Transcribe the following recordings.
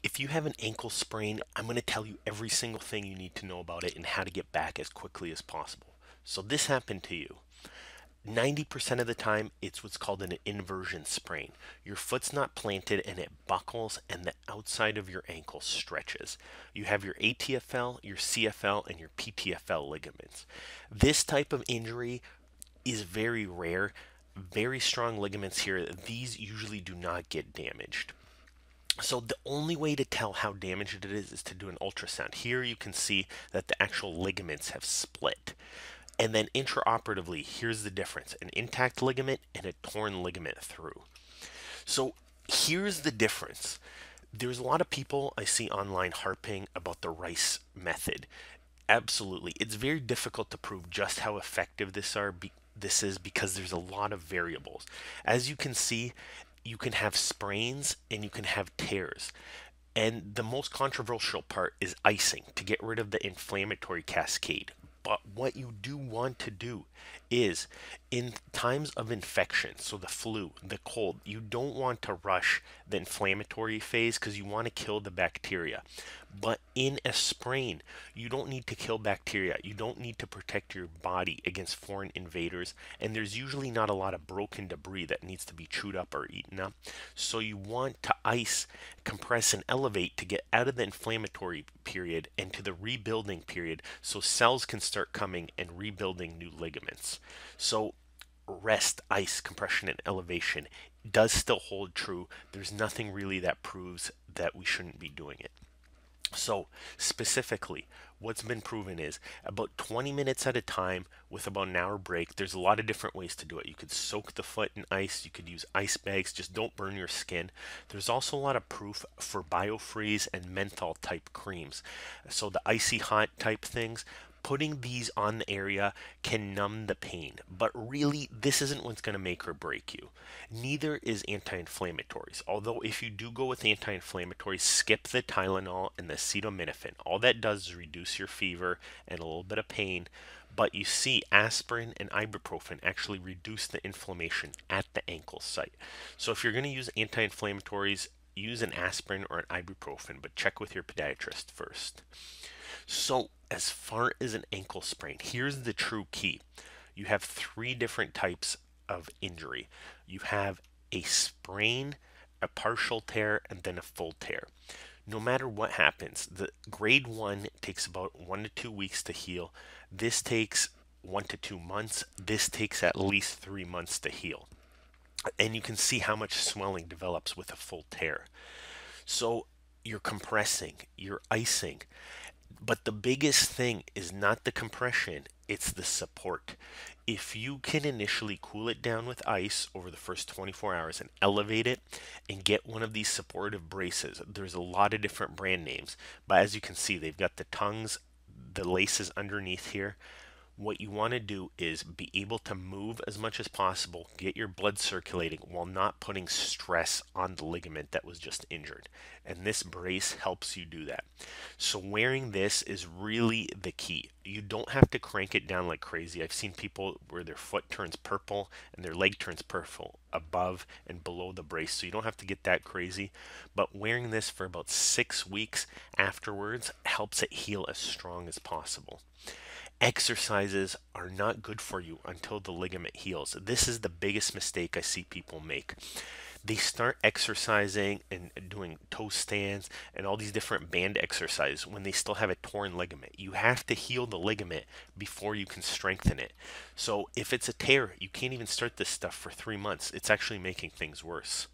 If you have an ankle sprain, I'm going to tell you every single thing you need to know about it and how to get back as quickly as possible. So, this happened to you. 90% of the time, it's what's called an inversion sprain. Your foot's not planted and it buckles, and the outside of your ankle stretches. You have your ATFL, your CFL, and your PTFL ligaments. This type of injury is very rare. Very strong ligaments here. These usually do not get damaged. So the only way to tell how damaged it is to do an ultrasound. Here you can see that the actual ligaments have split. And then intraoperatively, here's the difference: an intact ligament and a torn ligament through. So here's the difference. There's a lot of people I see online harping about the Rice method. Absolutely. It's very difficult to prove just how effective this is because there's a lot of variables. As you can see, you can have sprains and you can have tears. And the most controversial part is icing to get rid of the inflammatory cascade. But what you do want to do is in times of infection, so the flu, the cold, you don't want to rush the inflammatory phase because you want to kill the bacteria. But in a sprain, you don't need to kill bacteria. You don't need to protect your body against foreign invaders. And there's usually not a lot of broken debris that needs to be chewed up or eaten up. So you want to ice, compress, and elevate to get out of the inflammatory period and to the rebuilding period so cells can start coming and rebuilding new ligaments. So rest, ice, compression, and elevation does still hold true. There's nothing really that proves that we shouldn't be doing it. So, specifically, what's been proven is about 20 minutes at a time with about an hour break. There's a lot of different ways to do it. You could soak the foot in ice, you could use ice bags, just don't burn your skin. There's also a lot of proof for biofreeze and menthol type creams. So, the icy hot type things, putting these on the area can numb the pain, but really this isn't what's going to make or break you. Neither is anti-inflammatories. Although if you do go with anti-inflammatories, skip the Tylenol and the acetaminophen. All that does is reduce your fever and a little bit of pain, but you see aspirin and ibuprofen actually reduce the inflammation at the ankle site. So if you're going to use anti-inflammatories, use an aspirin or an ibuprofen, but check with your podiatrist first. So, as far as an ankle sprain, here's the true key. You have three different types of injury. You have a sprain, a partial tear, and then a full tear. No matter what happens, the grade 1 takes about 1 to 2 weeks to heal. This takes 1 to 2 months. This takes at least 3 months to heal. And you can see how much swelling develops with a full tear. So you're compressing, you're icing, but the biggest thing is not the compression, it's the support. If you can initially cool it down with ice over the first 24 hours and elevate it and get one of these supportive braces, there's a lot of different brand names, but as you can see, they've got the tongues, the laces underneath here. What you want to do is be able to move as much as possible, get your blood circulating while not putting stress on the ligament that was just injured. And this brace helps you do that. So wearing this is really the key. You don't have to crank it down like crazy. I've seen people where their foot turns purple and their leg turns purple above and below the brace. So you don't have to get that crazy. But wearing this for about 6 weeks afterwards helps it heal as strong as possible. Exercises are not good for you until the ligament heals. This is the biggest mistake I see people make. They start exercising and doing toe stands and all these different band exercises when they still have a torn ligament. You have to heal the ligament before you can strengthen it. So if it's a tear, you can't even start this stuff for 3 months. It's actually making things worse.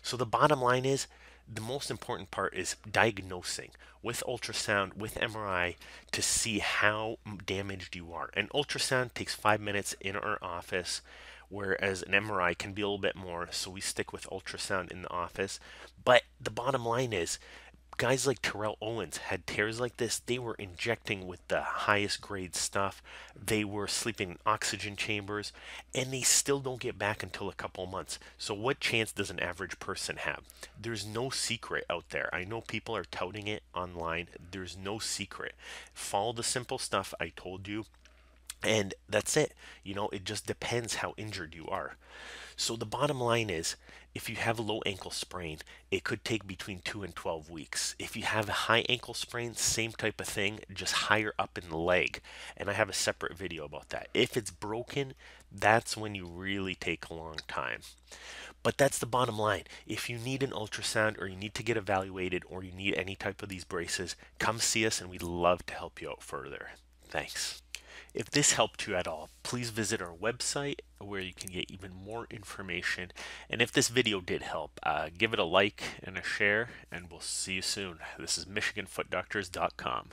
So the bottom line is the most important part is diagnosing with ultrasound, with MRI to see how damaged you are. An ultrasound takes 5 minutes in our office, whereas an MRI can be a little bit more, so we stick with ultrasound in the office. But the bottom line is guys like Terrell Owens had tears like this. They were injecting with the highest grade stuff. They were sleeping in oxygen chambers, and they still don't get back until a couple months. So, what chance does an average person have? There's no secret out there. I know people are touting it online. There's no secret. Follow the simple stuff I told you, and that's it. It just depends how injured you are. So the bottom line is, if you have a low ankle sprain, it could take between 2 and 12 weeks. If you have a high ankle sprain, same type of thing, just higher up in the leg. And I have a separate video about that. If it's broken, that's when you really take a long time. But that's the bottom line. If you need an ultrasound or you need to get evaluated or you need any type of these braces, come see us and we'd love to help you out further. Thanks. If this helped you at all, please visit our website where you can get even more information. And if this video did help, give it a like and a share, and we'll see you soon. This is MichiganFootDoctors.com.